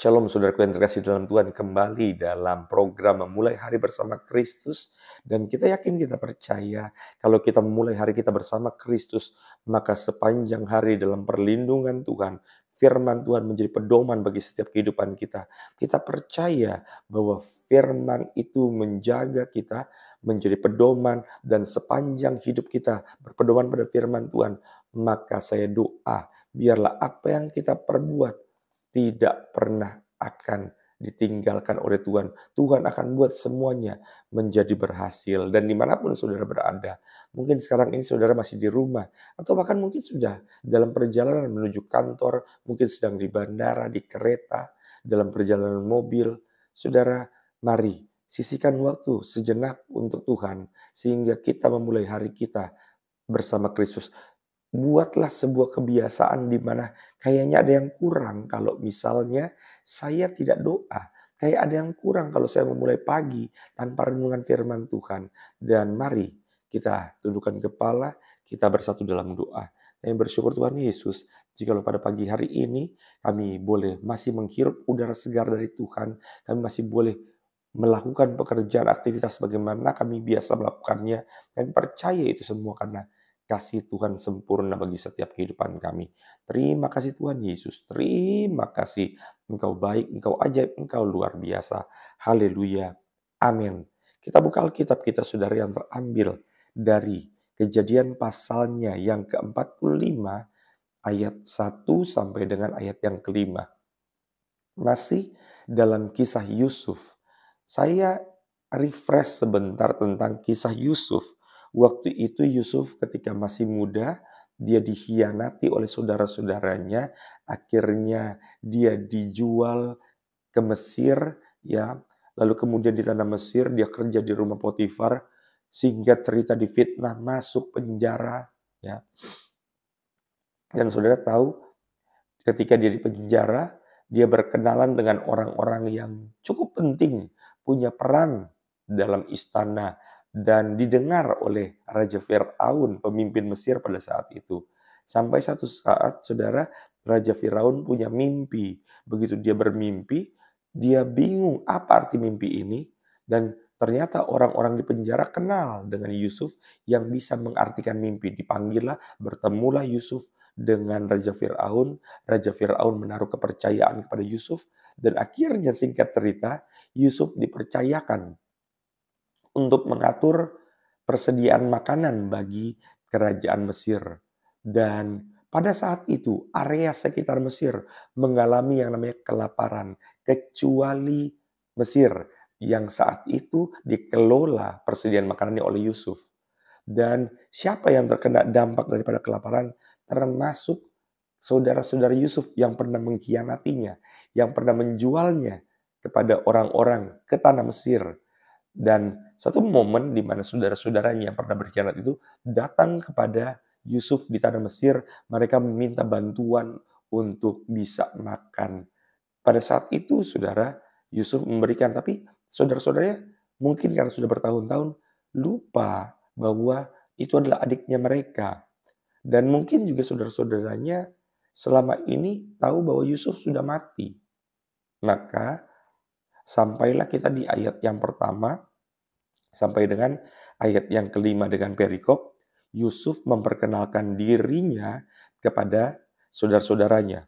Shalom saudaraku yang terkasih dalam Tuhan, kembali dalam program memulai hari bersama Kristus. Dan kita yakin, kita percaya kalau kita memulai hari kita bersama Kristus, maka sepanjang hari dalam perlindungan Tuhan, firman Tuhan menjadi pedoman bagi setiap kehidupan kita. Kita percaya bahwa firman itu menjaga kita, menjadi pedoman, dan sepanjang hidup kita berpedoman pada firman Tuhan. Maka saya doa, biarlah apa yang kita perbuat tidak pernah akan ditinggalkan oleh Tuhan. Tuhan akan buat semuanya menjadi berhasil. Dan dimanapun saudara berada, mungkin sekarang ini saudara masih di rumah, atau bahkan mungkin sudah dalam perjalanan menuju kantor, mungkin sedang di bandara, di kereta, dalam perjalanan mobil. Saudara, mari sisihkan waktu sejenak untuk Tuhan, sehingga kita memulai hari kita bersama Kristus. Buatlah sebuah kebiasaan di mana kayaknya ada yang kurang kalau misalnya saya tidak doa. Kayak ada yang kurang kalau saya memulai pagi tanpa renungan firman Tuhan. Dan mari kita tundukkan kepala, kita bersatu dalam doa. Kami bersyukur Tuhan Yesus, jikalau pada pagi hari ini kami boleh masih menghirup udara segar dari Tuhan, kami masih boleh melakukan pekerjaan aktivitas bagaimana kami biasa melakukannya. Kami percaya itu semua karena kasih Tuhan sempurna bagi setiap kehidupan kami. Terima kasih Tuhan Yesus. Terima kasih. Engkau baik, Engkau ajaib, Engkau luar biasa. Haleluya. Amin. Kita buka Alkitab kita, saudara, yang terambil dari Kejadian pasalnya yang ke-45 ayat 1 sampai dengan ayat yang ke-5. Masih dalam kisah Yusuf. Saya refresh sebentar tentang kisah Yusuf. Waktu itu Yusuf ketika masih muda, dia dikhianati oleh saudara-saudaranya, akhirnya dia dijual ke Mesir, ya. Lalu kemudian di tanah Mesir dia kerja di rumah Potifar, sehingga cerita difitnah, masuk penjara, ya. Dan saudara tahu, ketika dia di penjara, dia berkenalan dengan orang-orang yang cukup penting, punya peran dalam istana, dan didengar oleh Raja Firaun, pemimpin Mesir pada saat itu. Sampai satu saat, saudara, Raja Firaun punya mimpi. Begitu dia bermimpi, dia bingung apa arti mimpi ini, dan ternyata orang-orang di penjara kenal dengan Yusuf yang bisa mengartikan mimpi. Dipanggillah, bertemulah Yusuf dengan Raja Firaun. Raja Firaun menaruh kepercayaan kepada Yusuf, dan akhirnya singkat cerita, Yusuf dipercayakan untuk mengatur persediaan makanan bagi kerajaan Mesir. Dan pada saat itu, area sekitar Mesir mengalami yang namanya kelaparan, kecuali Mesir yang saat itu dikelola persediaan makanannya oleh Yusuf. Dan siapa yang terkena dampak daripada kelaparan? Termasuk saudara-saudara Yusuf yang pernah mengkhianatinya, yang pernah menjualnya kepada orang-orang ke tanah Mesir. Dan satu momen di mana saudara-saudaranya yang pernah berkhianat itu datang kepada Yusuf di tanah Mesir, mereka meminta bantuan untuk bisa makan. Pada saat itu, saudara, Yusuf memberikan, tapi saudara-saudaranya mungkin karena sudah bertahun-tahun lupa bahwa itu adalah adiknya mereka. Dan mungkin juga saudara-saudaranya selama ini tahu bahwa Yusuf sudah mati. Maka sampailah kita di ayat yang pertama sampai dengan ayat yang kelima dengan perikop, Yusuf memperkenalkan dirinya kepada saudara-saudaranya.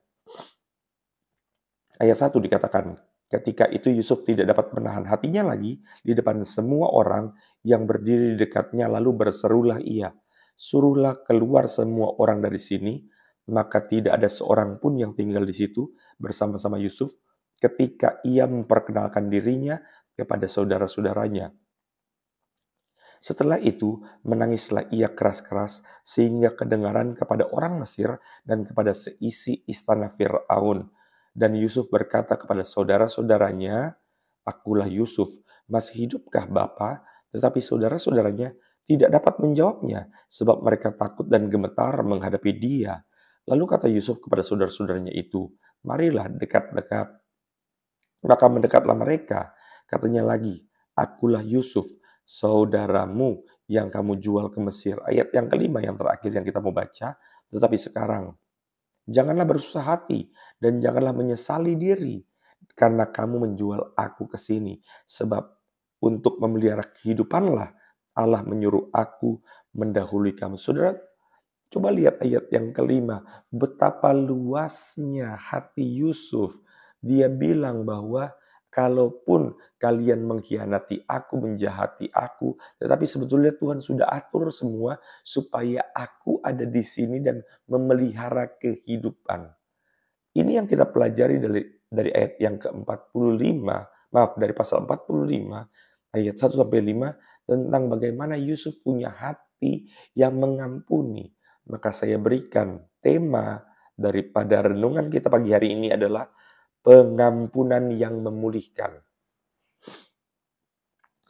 Ayat 1 dikatakan, ketika itu Yusuf tidak dapat menahan hatinya lagi di depan semua orang yang berdiri di dekatnya, lalu berserulah ia, suruhlah keluar semua orang dari sini. Maka tidak ada seorang pun yang tinggal di situ bersama-sama Yusuf ketika ia memperkenalkan dirinya kepada saudara-saudaranya. Setelah itu, menangislah ia keras-keras sehingga kedengaran kepada orang Mesir dan kepada seisi istana Firaun. Dan Yusuf berkata kepada saudara-saudaranya, akulah Yusuf, masih hidupkah Bapa? Tetapi saudara-saudaranya tidak dapat menjawabnya, sebab mereka takut dan gemetar menghadapi dia. Lalu kata Yusuf kepada saudara-saudaranya itu, marilah dekat-dekat. Maka mendekatlah mereka. Katanya lagi, akulah Yusuf, saudaramu yang kamu jual ke Mesir. Ayat yang kelima yang terakhir yang kita mau baca. Tetapi sekarang, janganlah bersusah hati dan janganlah menyesali diri karena kamu menjual aku ke sini. Sebab untuk memelihara kehidupanlah Allah menyuruh aku mendahului kamu. Saudara, coba lihat ayat yang kelima. Betapa luasnya hati Yusuf. Dia bilang bahwa kalaupun kalian mengkhianati aku, menjahati aku, tetapi sebetulnya Tuhan sudah atur semua supaya aku ada di sini dan memelihara kehidupan. Ini yang kita pelajari dari ayat yang ke-45, maaf, dari pasal 45 ayat 1-5 tentang bagaimana Yusuf punya hati yang mengampuni. Maka saya berikan tema daripada renungan kita pagi hari ini adalah pengampunan yang memulihkan.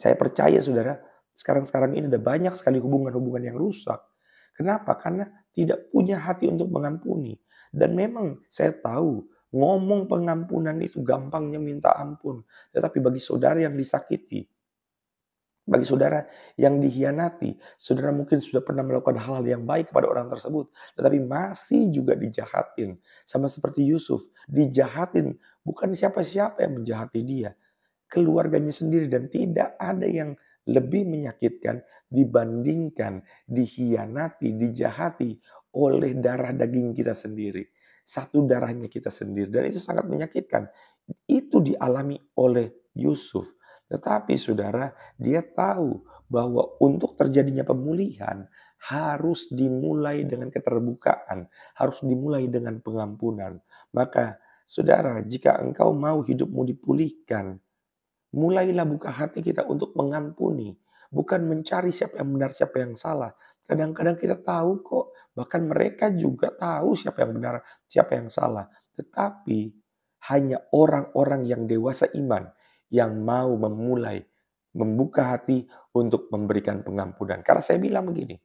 Saya percaya saudara, sekarang-sekarang ini ada banyak sekali hubungan-hubungan yang rusak. Kenapa? Karena tidak punya hati untuk mengampuni. Dan memang saya tahu, ngomong pengampunan itu gampangnya minta ampun. Tetapi bagi saudara yang disakiti, bagi saudara yang dikhianati, saudara mungkin sudah pernah melakukan hal-hal yang baik kepada orang tersebut, tetapi masih juga dijahatin. Sama seperti Yusuf, dijahatin. Bukan siapa-siapa yang menjahati dia, keluarganya sendiri, dan tidak ada yang lebih menyakitkan dibandingkan dikhianati, dijahati oleh darah daging kita sendiri. Satu darahnya kita sendiri, dan itu sangat menyakitkan. Itu dialami oleh Yusuf. Tetapi saudara, dia tahu bahwa untuk terjadinya pemulihan harus dimulai dengan keterbukaan, harus dimulai dengan pengampunan. Maka saudara, jika engkau mau hidupmu dipulihkan, mulailah buka hati kita untuk mengampuni. Bukan mencari siapa yang benar, siapa yang salah. Kadang-kadang kita tahu kok, bahkan mereka juga tahu siapa yang benar, siapa yang salah. Tetapi hanya orang-orang yang dewasa iman yang mau memulai membuka hati untuk memberikan pengampunan. Karena saya bilang begini,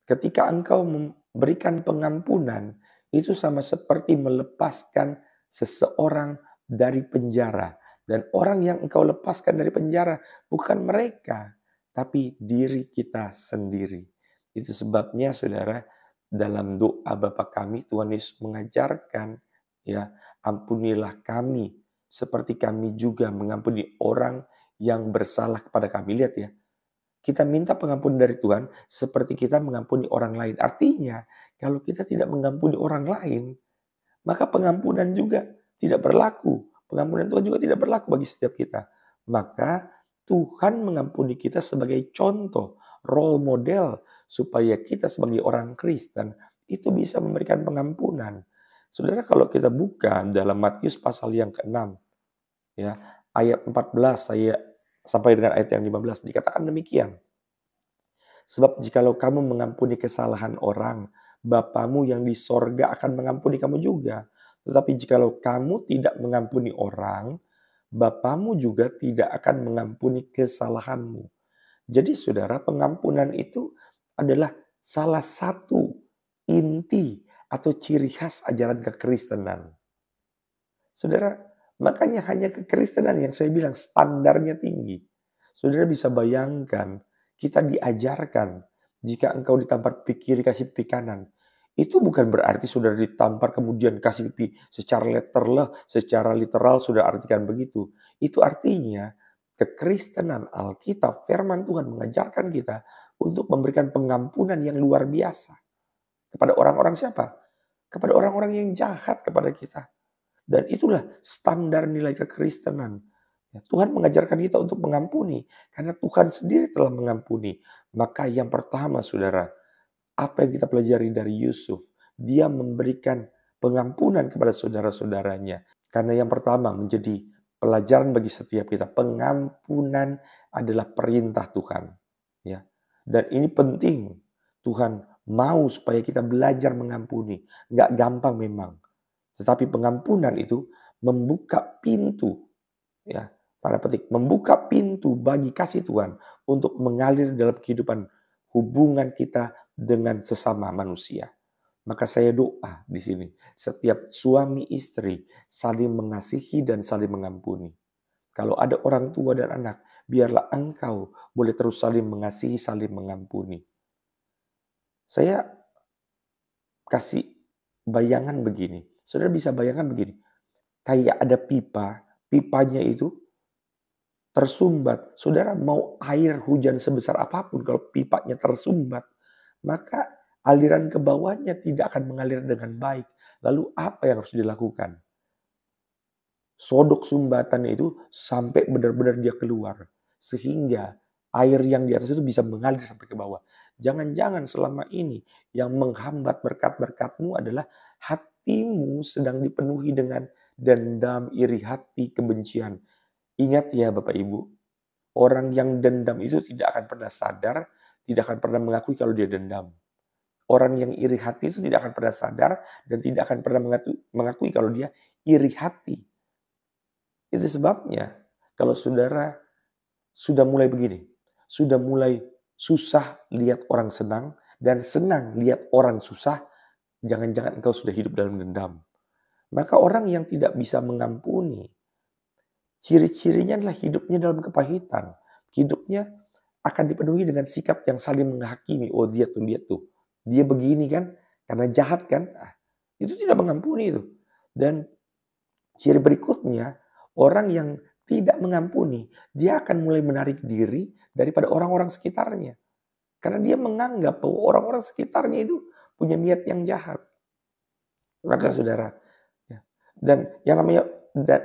ketika engkau memberikan pengampunan, itu sama seperti melepaskan seseorang dari penjara. Dan orang yang engkau lepaskan dari penjara bukan mereka, tapi diri kita sendiri. Itu sebabnya saudara, dalam doa Bapa kami, Tuhan Yesus mengajarkan, ya, ampunilah kami seperti kami juga mengampuni orang yang bersalah kepada kami. Lihat ya, kita minta pengampunan dari Tuhan seperti kita mengampuni orang lain. Artinya, kalau kita tidak mengampuni orang lain, maka pengampunan juga tidak berlaku. Pengampunan Tuhan juga tidak berlaku bagi setiap kita. Maka Tuhan mengampuni kita sebagai contoh, role model, supaya kita sebagai orang Kristen itu bisa memberikan pengampunan. Saudara, kalau kita buka dalam Matius pasal yang ke-6, ya, ayat 14 saya sampai dengan ayat yang 15 dikatakan demikian. Sebab jikalau kamu mengampuni kesalahan orang, Bapamu yang di sorga akan mengampuni kamu juga. Tetapi jikalau kamu tidak mengampuni orang, Bapamu juga tidak akan mengampuni kesalahanmu. Jadi saudara, pengampunan itu adalah salah satu inti atau ciri khas ajaran kekristenan. Saudara, makanya hanya kekristenan yang saya bilang standarnya tinggi. Saudara bisa bayangkan, kita diajarkan jika engkau ditampar pipi kiri kasih pipi kanan. Itu bukan berarti saudara ditampar kemudian kasih pipi secara secara literal sudah artikan begitu. Itu artinya kekristenan Alkitab, firman Tuhan mengajarkan kita untuk memberikan pengampunan yang luar biasa. Kepada orang-orang siapa? Kepada orang-orang yang jahat kepada kita. Dan itulah standar nilai kekristenan. Tuhan mengajarkan kita untuk mengampuni. Karena Tuhan sendiri telah mengampuni. Maka yang pertama saudara, apa yang kita pelajari dari Yusuf? Dia memberikan pengampunan kepada saudara-saudaranya. Karena yang pertama menjadi pelajaran bagi setiap kita. Pengampunan adalah perintah Tuhan. Ya. Dan ini penting. Tuhan mau supaya kita belajar mengampuni. Nggak gampang memang. Tetapi pengampunan itu membuka pintu, ya, tanda petik, membuka pintu bagi kasih Tuhan untuk mengalir dalam kehidupan hubungan kita dengan sesama manusia. Maka saya doa di sini, setiap suami istri saling mengasihi dan saling mengampuni. Kalau ada orang tua dan anak, biarlah engkau boleh terus saling mengasihi, saling mengampuni. Saya kasih bayangan begini. Saudara bisa bayangkan begini. kayak ada pipa, pipanya itu tersumbat. Saudara, mau air hujan sebesar apapun, kalau pipanya tersumbat, maka aliran ke bawahnya tidak akan mengalir dengan baik. Lalu apa yang harus dilakukan? Sodok sumbatannya itu sampai benar-benar dia keluar. Sehingga air yang di atas itu bisa mengalir sampai ke bawah. Jangan-jangan selama ini yang menghambat berkat-berkatmu adalah hatimu sedang dipenuhi dengan dendam, iri hati, kebencian. Ingat ya Bapak Ibu, orang yang dendam itu tidak akan pernah sadar, tidak akan pernah mengakui kalau dia dendam. Orang yang iri hati itu tidak akan pernah sadar dan tidak akan pernah mengakui kalau dia iri hati. Itu sebabnya kalau saudara sudah mulai begini, sudah mulai susah lihat orang senang dan senang lihat orang susah, jangan-jangan engkau sudah hidup dalam dendam. Maka orang yang tidak bisa mengampuni, ciri-cirinya adalah hidupnya dalam kepahitan. Hidupnya akan dipenuhi dengan sikap yang saling menghakimi. Oh dia tuh. Dia begini kan, karena jahat kan. Itu tidak mengampuni itu. Dan ciri berikutnya, orang yang tidak mengampuni, dia akan mulai menarik diri daripada orang-orang sekitarnya. Karena dia menganggap bahwa orang-orang sekitarnya itu punya niat yang jahat. Maka saudara, dan yang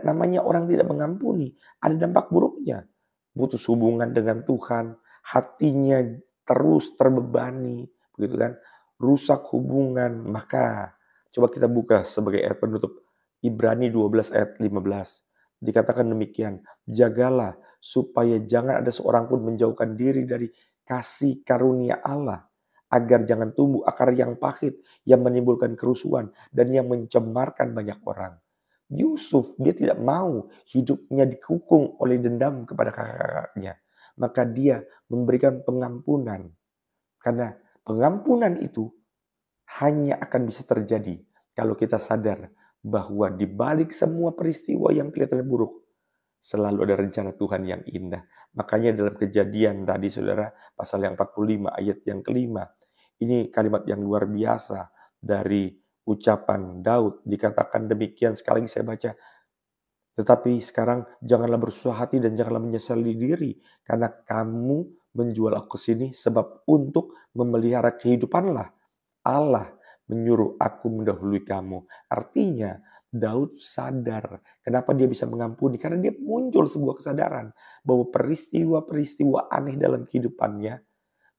namanya orang tidak mengampuni, ada dampak buruknya. Putus hubungan dengan Tuhan, hatinya terus terbebani, begitu kan? Rusak hubungan. Maka coba kita buka sebagai ayat penutup Ibrani 12 ayat 15. Dikatakan demikian, jagalah supaya jangan ada seorang pun menjauhkan diri dari kasih karunia Allah, agar jangan tumbuh akar yang pahit yang menimbulkan kerusuhan dan yang mencemarkan banyak orang. Yusuf, dia tidak mau hidupnya dikukung oleh dendam kepada kakak-kakaknya. Maka dia memberikan pengampunan. Karena pengampunan itu hanya akan bisa terjadi kalau kita sadar bahwa di balik semua peristiwa yang kelihatan buruk, selalu ada rencana Tuhan yang indah. Makanya dalam Kejadian tadi saudara, pasal yang 45 ayat yang kelima, ini kalimat yang luar biasa dari ucapan Daud. Dikatakan demikian, sekali lagi saya baca, tetapi sekarang janganlah bersusah hati dan janganlah menyesali diri, karena kamu menjual aku ke sini sebab untuk memelihara kehidupanlah Allah menyuruh aku mendahului kamu. Artinya Daud sadar kenapa dia bisa mengampuni. Karena dia muncul sebuah kesadaran bahwa peristiwa-peristiwa aneh dalam kehidupannya,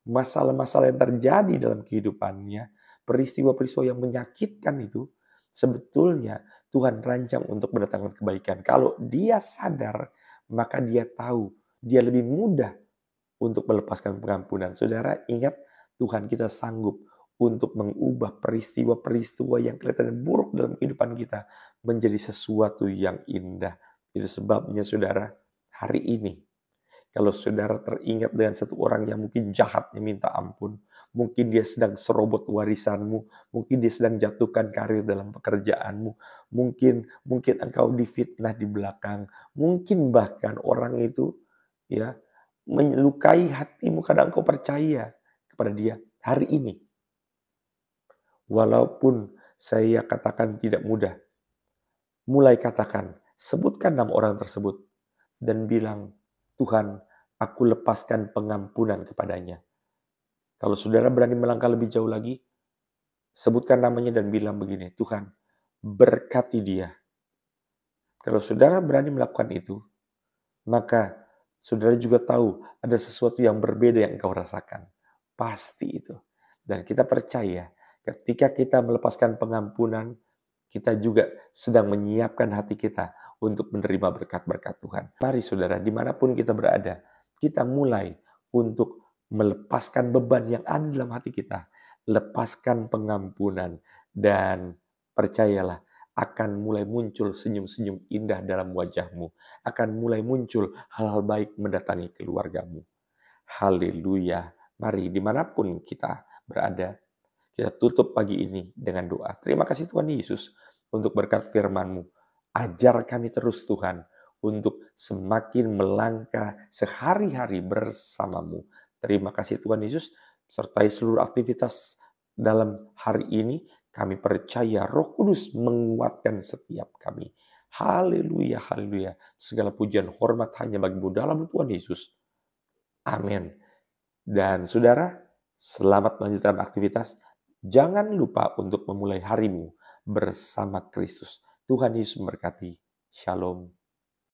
masalah-masalah yang terjadi dalam kehidupannya, peristiwa-peristiwa yang menyakitkan itu, sebetulnya Tuhan rancang untuk mendatangkan kebaikan. Kalau dia sadar, maka dia tahu dia lebih mudah untuk melepaskan pengampunan. Saudara, ingat Tuhan kita sanggup untuk mengubah peristiwa-peristiwa yang kelihatan buruk dalam kehidupan kita menjadi sesuatu yang indah. Itu sebabnya saudara, hari ini kalau saudara teringat dengan satu orang yang mungkin jahatnya minta ampun, mungkin dia sedang serobot warisanmu, mungkin dia sedang jatuhkan karir dalam pekerjaanmu, mungkin engkau difitnah di belakang, mungkin bahkan orang itu ya melukai hatimu karena engkau percaya kepada dia. Hari ini, walaupun saya katakan tidak mudah, mulai katakan, sebutkan nama orang tersebut, dan bilang, Tuhan, aku lepaskan pengampunan kepadanya. Kalau saudara berani melangkah lebih jauh lagi, sebutkan namanya dan bilang begini, Tuhan, berkati dia. Kalau saudara berani melakukan itu, maka saudara juga tahu ada sesuatu yang berbeda yang engkau rasakan. Pasti itu. Dan kita percaya, ketika kita melepaskan pengampunan, kita juga sedang menyiapkan hati kita untuk menerima berkat-berkat Tuhan. Mari saudara, dimanapun kita berada, kita mulai untuk melepaskan beban yang ada dalam hati kita. Lepaskan pengampunan dan percayalah, akan mulai muncul senyum-senyum indah dalam wajahmu. Akan mulai muncul hal-hal baik mendatangi keluargamu. Haleluya. Mari dimanapun kita berada, kita tutup pagi ini dengan doa. Terima kasih Tuhan Yesus untuk berkat firman-Mu. Ajar kami terus Tuhan untuk semakin melangkah sehari-hari bersama-Mu. Terima kasih Tuhan Yesus, sertai seluruh aktivitas dalam hari ini. Kami percaya Roh Kudus menguatkan setiap kami. Haleluya, haleluya. Segala pujian hormat hanya bagimu dalam Tuhan Yesus. Amin. Dan saudara, selamat melanjutkan aktivitas. Jangan lupa untuk memulai harimu bersama Kristus. Tuhan Yesus memberkati. Shalom.